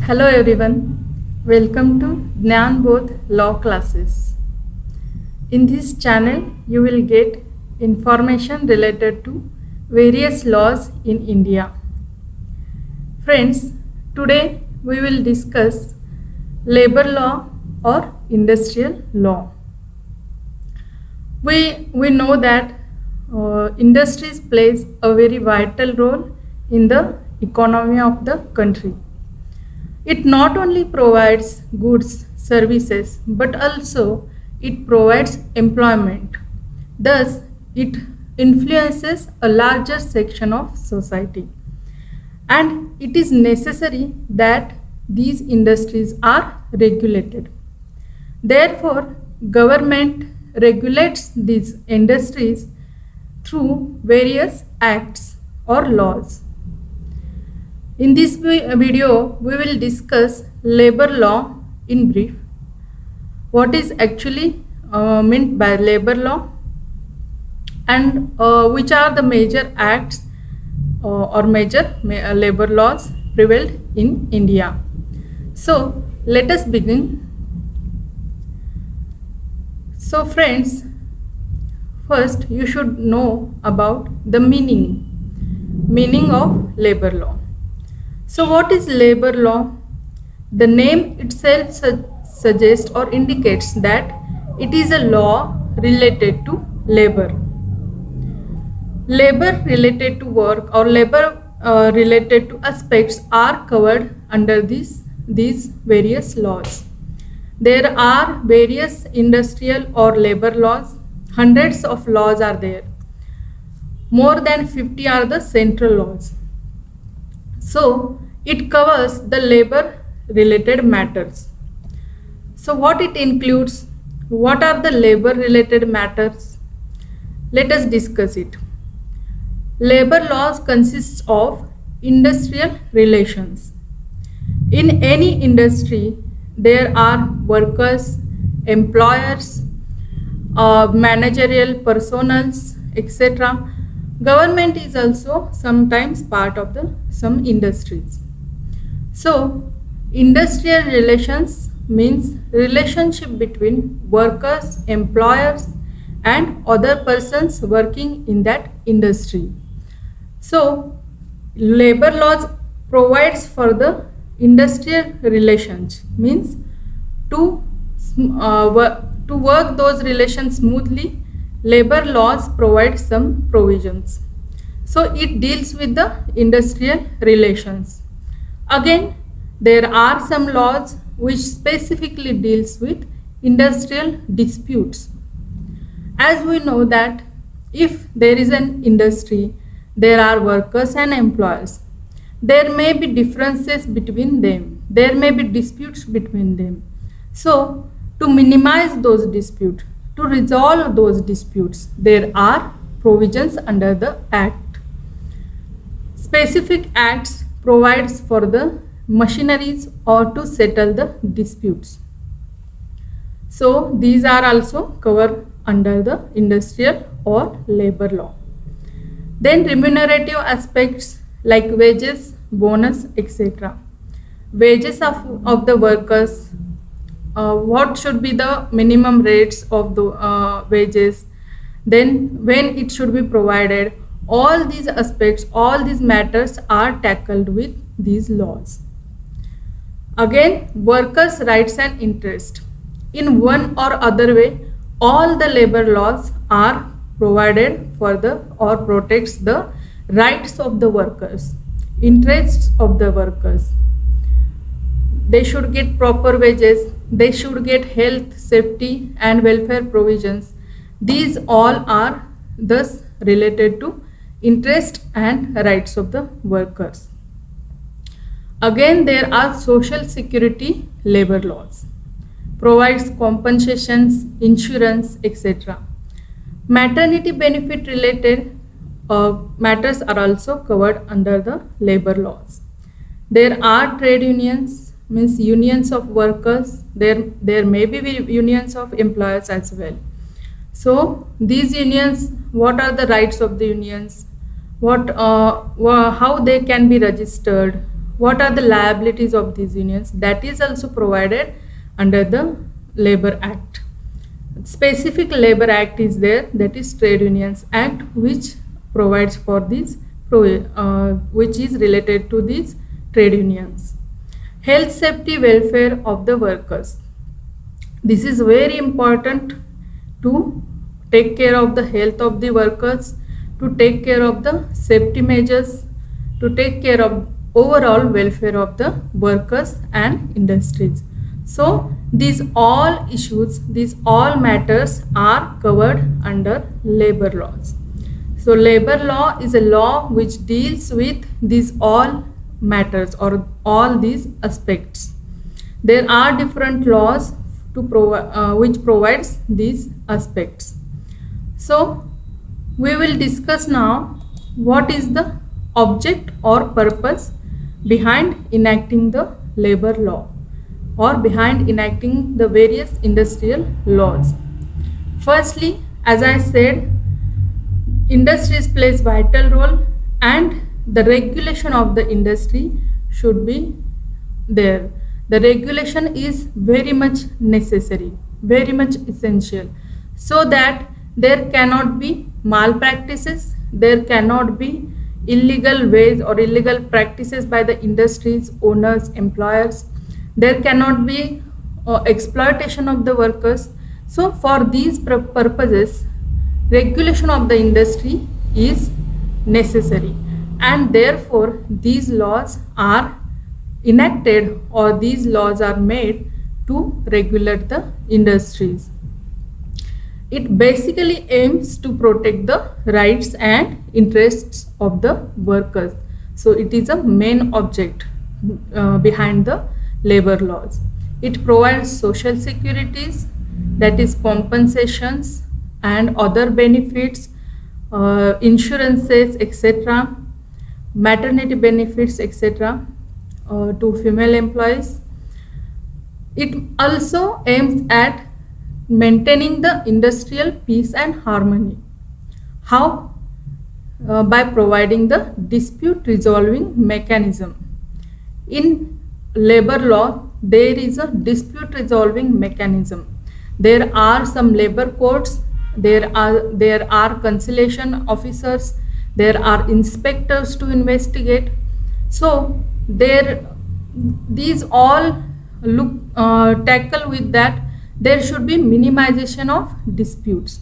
Hello everyone, welcome to Gnan Bodh Law Classes. In this channel, you will get information related to various laws in India. Friends, today we will discuss labor law or industrial law. We know that industries plays a very vital role in the economy of the country. It not only provides goods, services, but also it provides employment. Thus, it influences a larger section of society. And it is necessary that these industries are regulated. Therefore, government regulates these industries through various acts or laws. In this video, we will discuss labor law in brief. What is actually meant by labor law and which are the major acts or major labor laws prevailed in India. So, let us begin. So, friends, first you should know about the meaning of labor law. So what is labor law? The name itself suggests or indicates that it is a law related to labor. Labor related to work or labor related to aspects are covered under these various laws. There are various industrial or labor laws. Hundreds of laws are there. More than 50 are the central laws. So, it covers the labor related matters. So, what it includes? What are the labor related matters? Let us discuss it. Labor laws consists of industrial relations. In any industry, there are workers, employers, managerial personals, etc. Government is also sometimes part of some industries. So, industrial relations means relationship between workers, employers and other persons working in that industry. So, labor laws provides for the industrial relations means to work those relations smoothly. Labor laws provide some provisions. So it deals with the industrial relations. Again, there are some laws which specifically deals with industrial disputes. As we know that if there is an industry, there are workers and employers. There may be differences between them. There may be disputes between them. So to minimize those disputes, to resolve those disputes, there are provisions under the Act. Specific acts provides for the machineries or to settle the disputes. So these are also covered under the industrial or labor law. Then remunerative aspects like wages, bonus, etc. Wages of the workers. What should be the minimum rates of the wages, then when it should be provided, all these aspects, all these matters are tackled with these laws. Again, workers' rights and interest. In one or other way, all the labor laws are provided for the or protects the rights of the workers, interests of the workers. They should get proper wages, they should get health, safety and welfare provisions. These all are thus related to interest and rights of the workers. Again, there are social security labor laws. Provides compensations, insurance, etc. Maternity benefit related matters are also covered under the labor laws. There are trade unions, means unions of workers. There may be unions of employers as well. So these unions, what are the rights of the unions? How they can be registered? what are the liabilities of these unions, that is also provided under the Labor Act. Specific Labor Act is there, that is Trade Unions Act, which provides for this, which is related to these trade unions. Health, safety, welfare of the workers. This is very important to take care of the health of the workers, to take care of the safety measures, to take care of overall welfare of the workers and industries. So these all issues, these all matters are covered under labor laws. So labor law is a law which deals with these all matters or all these aspects. There are different laws to which provides these aspects. So we will discuss now what is the object or purpose behind enacting the labor law or behind enacting the various industrial laws. Firstly, as I said, industries plays vital role and the regulation of the industry should be there. The regulation is very much necessary, very much essential, so that there cannot be malpractices, there cannot be illegal ways or illegal practices by the industries, owners, employers. There cannot be exploitation of the workers. So for these purposes, regulation of the industry is necessary, and therefore these laws are enacted or these laws are made to regulate the industries. It basically aims to protect the rights and interests of the workers. So it is a main object behind the labor laws. It provides social securities, that is compensations and other benefits, insurances, etc., maternity benefits, etc., to female employees. It also aims at maintaining the industrial peace and harmony. How? By providing the dispute resolving mechanism. In labor law, there is a dispute resolving mechanism. There are some labor courts, there are conciliation officers, there are inspectors to investigate. So these all tackle with that there should be minimization of disputes,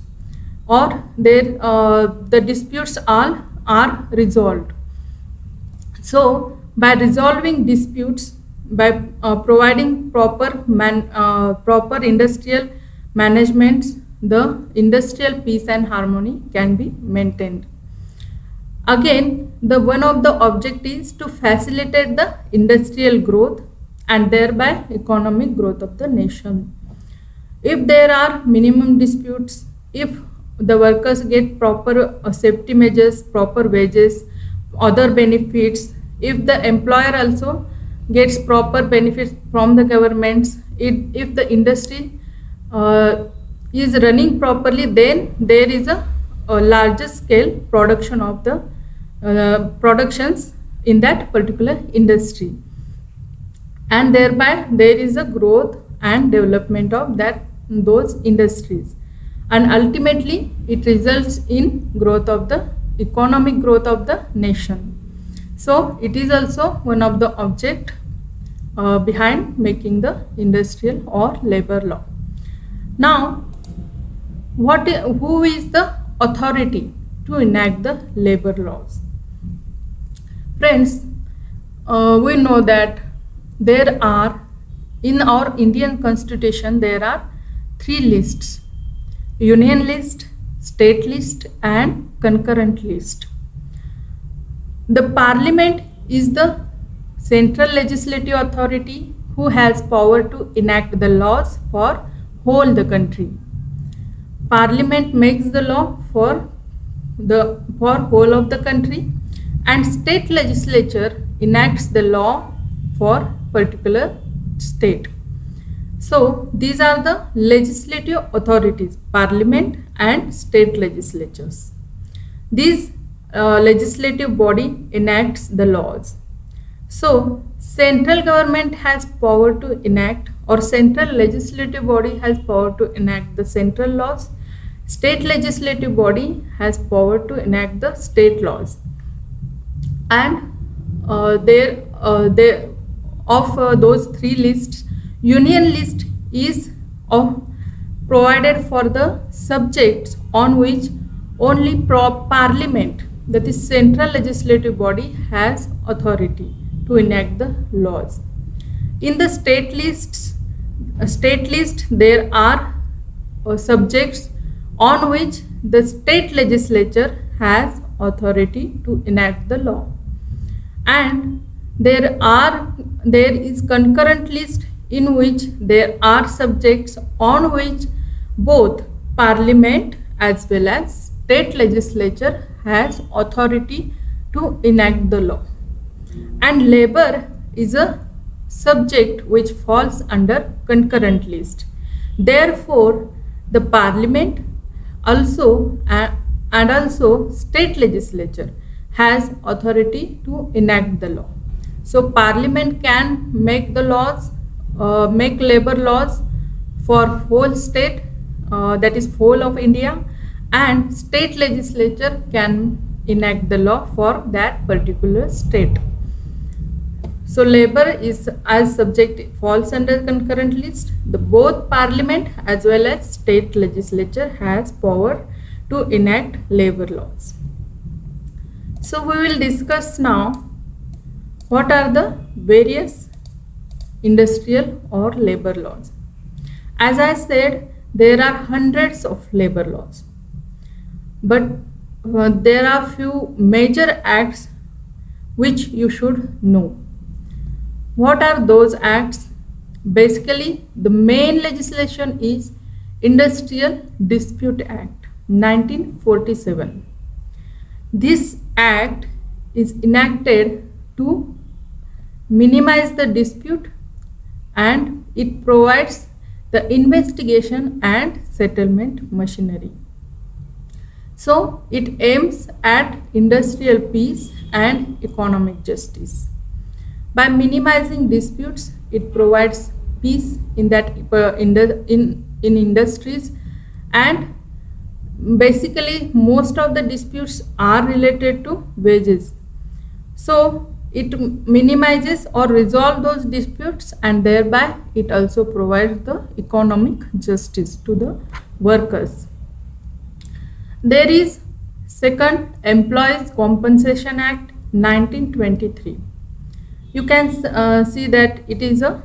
or the disputes all are resolved. So by resolving disputes, by providing proper industrial management, the industrial peace and harmony can be maintained. Again, the one of the object is to facilitate the industrial growth and thereby economic growth of the nation. If there are minimum disputes, if the workers get proper safety measures, proper wages, other benefits, if the employer also gets proper benefits from the governments, if the industry is running properly, then there is a larger scale production of the productions in that particular industry, and thereby there is a growth and development of those industries, and ultimately it results in growth of the economic growth of the nation. So it is also one of the object behind making the industrial or labor law. Now, who is the authority to enact the labor laws? Friends, we know that there are, in our Indian Constitution, there are 3 lists: union list, state list, and concurrent list. The Parliament is the central legislative authority who has power to enact the laws for whole the country. Parliament makes the law for whole of the country, and state legislature enacts the law for particular state. So these are the legislative authorities, Parliament and state legislatures. These legislative body enacts the laws. So central government has power to enact, or central legislative body has power to enact the central laws. State legislative body has power to enact the state laws. And there of those three lists, union list is provided for the subjects on which only parliament, that is central legislative body, has authority to enact the laws. In the state list there are subjects on which the state legislature has authority to enact the law. And there is concurrent list in which there are subjects on which both parliament as well as state legislature has authority to enact the law. And labor is a subject which falls under concurrent list. Therefore the parliament also and also state legislature has authority to enact the law. So parliament can make the laws, make labor laws for whole state, that is whole of India, and state legislature can enact the law for that particular state. So labor is as subject falls under concurrent list. The both parliament as well as state legislature has power to enact labor laws. So we will discuss now what are the various industrial or labor laws. As I said, there are hundreds of labor laws, but there are few major acts which you should know. What are those acts? Basically, the main legislation is Industrial Dispute Act 1947. This act is enacted to minimize the dispute, and it provides the investigation and settlement machinery. So it aims at industrial peace and economic justice. By minimizing disputes, it provides peace in that in industries, and basically most of the disputes are related to wages. So it minimizes or resolve those disputes, and thereby it also provides the economic justice to the workers. There is second Employees Compensation Act 1923. You can see that it is a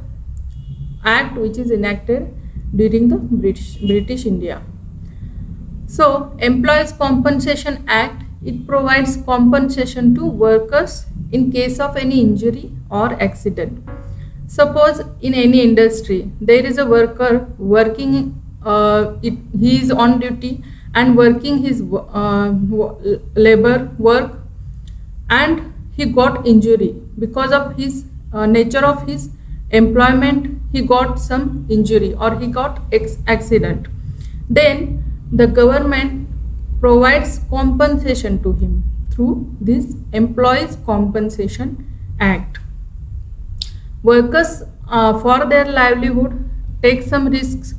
act which is enacted during the British India. So Employees Compensation Act, it provides compensation to workers in case of any injury or accident. Suppose in any industry there is a worker working, he is on duty and working his labor work, and he got injury because of his nature of his employment. He got some injury or he got accident. Then the government provides compensation to him through this Employees Compensation Act. Workers for their livelihood take some risks.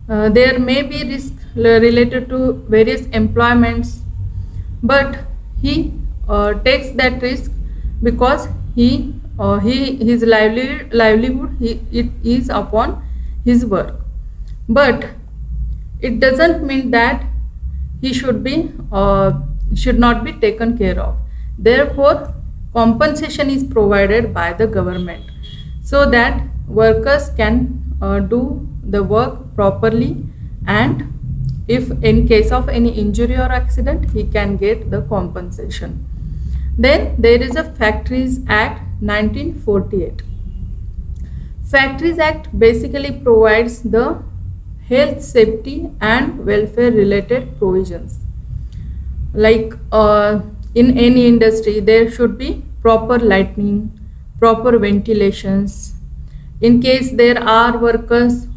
There may be risks related to various employments, but he takes that risk because his livelihood it is upon his work. But it doesn't mean that he should not be taken care of. Therefore compensation is provided by the government so that workers can do the work properly, and if in case of any injury or accident, he can get the compensation. Then there is a Factories Act 1948. Factories Act basically provides the health, safety and welfare related provisions. Like in any industry there should be proper lighting, proper ventilations. In case there are workers,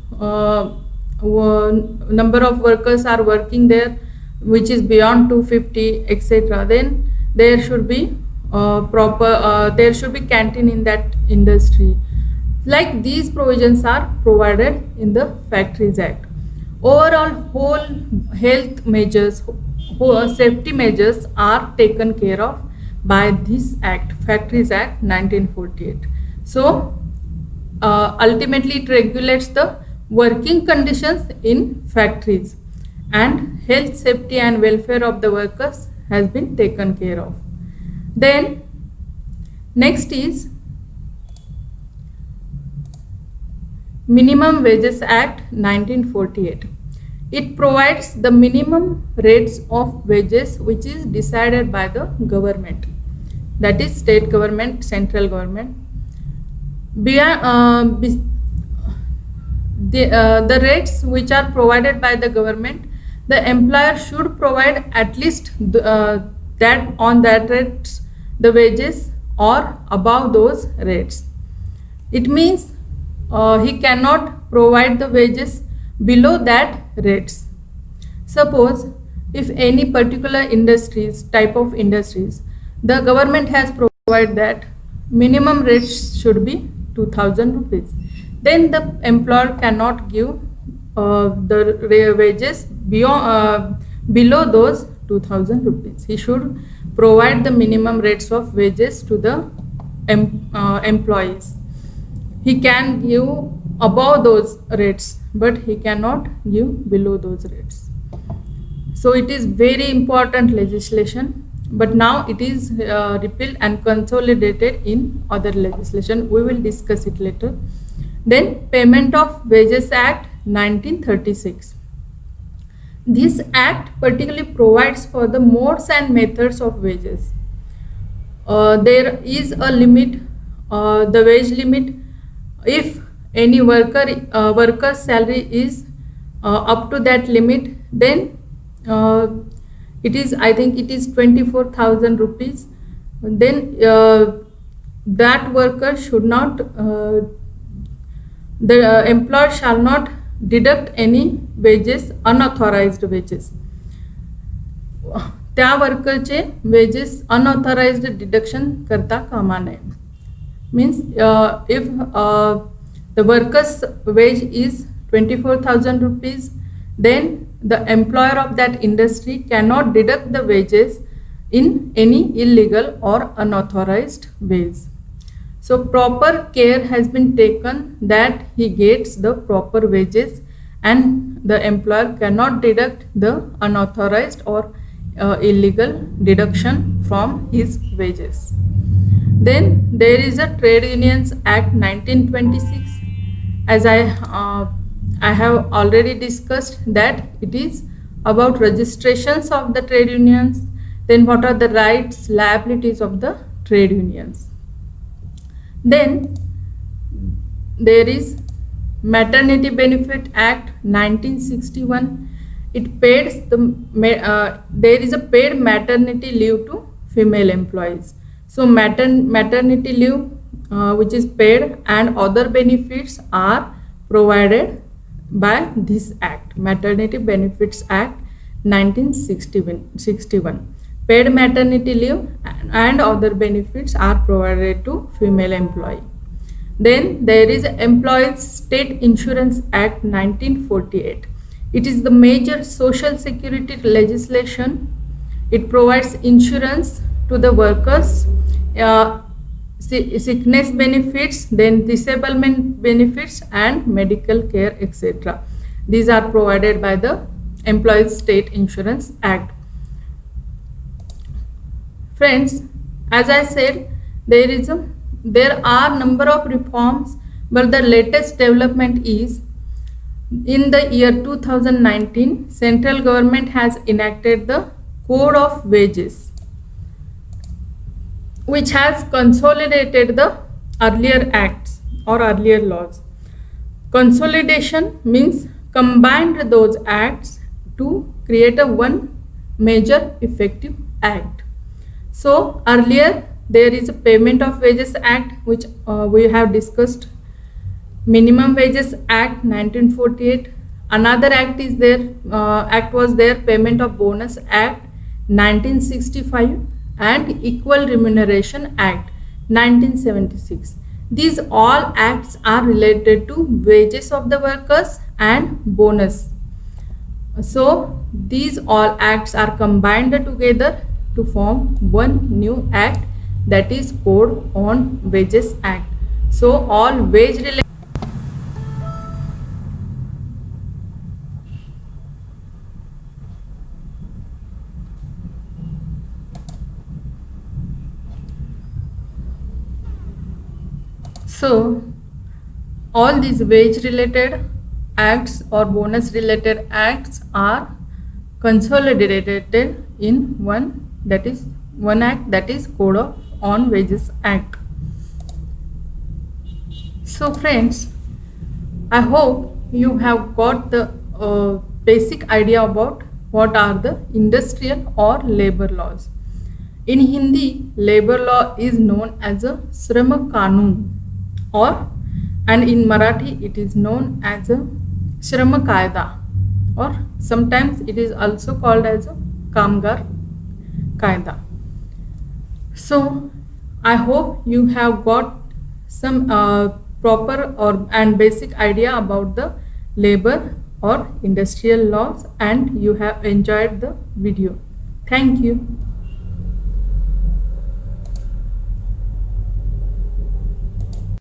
number of workers are working there which is beyond 250 etc., then there should be there should be canteen in that industry. Like these provisions are provided in the Factories Act. Overall, whole health measures, whole safety measures are taken care of by this act, Factories Act 1948. So, ultimately it regulates the working conditions in factories, and health, safety and welfare of the workers has been taken care of. Then next is Minimum Wages Act 1948. It provides the minimum rates of wages which is decided by the government, that is state government, central government. The rates which are provided by the government, the employer should provide at least that on that rates the wages or above those rates. It means he cannot provide the wages below that rates. Suppose if any particular industries, type of industries, the government has provided that minimum rates should be 2000 rupees, then the employer cannot give the wages beyond below those 2000 rupees. He should provide the minimum rates of wages to the employees. He can give above those rates, but he cannot give below those rates. So it is very important legislation, but now it is repealed and consolidated in other legislation. We will discuss it later. Then Payment of Wages Act 1936. This act particularly provides for the modes and methods of wages. There is a limit, the wage limit. If any worker's salary is up to that limit, then it is, I think it is 24,000 rupees. Then that worker should not, the employer shall not deduct any wages, unauthorized wages. त्या वर्करचे wages unauthorized deduction करता कामा नये. Means if the worker's wage is 24,000 rupees, then the employer of that industry cannot deduct the wages in any illegal or unauthorized ways. So proper care has been taken that he gets the proper wages, and the employer cannot deduct the unauthorized or illegal deduction from his wages. Then there is a Trade Unions Act 1926. As I have already discussed that it is about registrations of the trade unions. Then what are the rights, liabilities of the trade unions. Then there is Maternity Benefit Act 1961. It pays there is a paid maternity leave to female employees. So maternity leave which is paid and other benefits are provided by this act, Maternity Benefits Act 1961. Paid maternity leave and other benefits are provided to female employee. Then there is Employees State Insurance Act 1948. It is the major social security legislation. It provides insurance to the workers, sickness benefits, then disablement benefits and medical care, etc. These are provided by the Employees State Insurance Act. Friends, as I said, there are number of reforms, but the latest development is in the year 2019, central government has enacted the Code of Wages, which has consolidated the earlier acts or earlier laws. Consolidation means combined those acts to create a one major effective act. So earlier there is a Payment of Wages Act, which we have discussed. Minimum Wages Act 1948. Another act is there, Payment of Bonus Act 1965, and Equal Remuneration Act 1976. These all acts are related to wages of the workers and bonus. So these all acts are combined together to form one new act, that is Code on Wages Act. So all wage related So all these wage related acts or bonus related acts are consolidated in one act, that is Code on Wages Act. So friends, I hope you have got the basic idea about what are the industrial or labor laws. In Hindi, labor law is known as a Shram Kanun, or and in Marathi it is known as a Shram Kayda, or sometimes it is also called as a Kamgar Kayda. So I hope you have got some proper or and basic idea about the labor or industrial laws, and you have enjoyed the video. Thank you.